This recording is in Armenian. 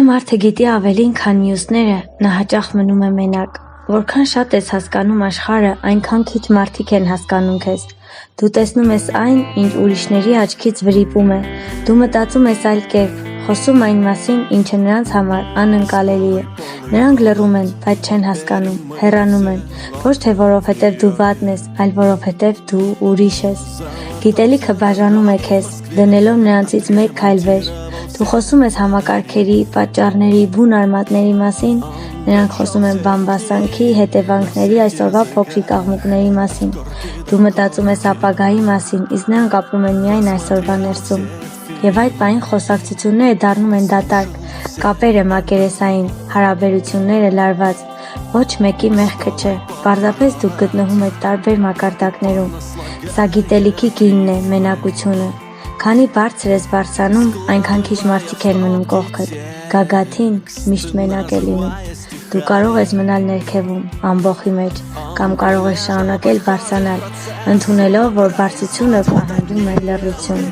մարդը գիտի ավելին, քան մյուսները, նա հաճախ մնում է մենակ։ Որքան շատ ես հասկանում աշխարհը, այնքան քիչ մարդիկ են հասկանում քեզ։ Դու տեսնում ես այն, ինչ ուրիշների աչքից վրիպում է։ Դու մտածում ես այլ կերպ, խոսում այն մասին, ինչը նրանց համար անընկալելի է։ Նրանք լռում են, բայց չեն հասկանում, հեռանում են, ոչ թե որովհետև դու վատն ես, այլ որովհետև դու ուրիշ ես։ Գիտելիքը բաժանում է քեզ, դնելով նրանցից մեկ քայլ վեր։ Դու խոսում ես համակարգերի, պատճառների, բուն արմատների մասին, նրանք խոսում են բամբասանքի, հետևանքների, այսօրվա փոքրիկ աղմուկների մասին։ Դու մտածում ես ապագայի մասին, իսկ նրանք ապրում են միայն այսօրվա ներսում։ Եվ այդ պահին խոսակցությունները դառնում են դատարկ, կապերը մակերեսային, հարաբերությունները լարված։ Ոչ մեկի մեղքը չէ, պարզապես դուք գտնվում եք տարբեր մակարդակներում։ Սա գիտելիքի գինն է, մենակությունը։ Քանի բարձր ես բարձրանում, այնքան քիչ մարդիկ են մնում կողքդ։ Գագաթին միշտ մենակ է լինում։ Դու կարող ես մնալ ներքևում, ամբոխի մեջ, կամ կարող ես շարունակել բարձրանալ, ընդունելով, որ բարձրությունը պահանջում է լռություն։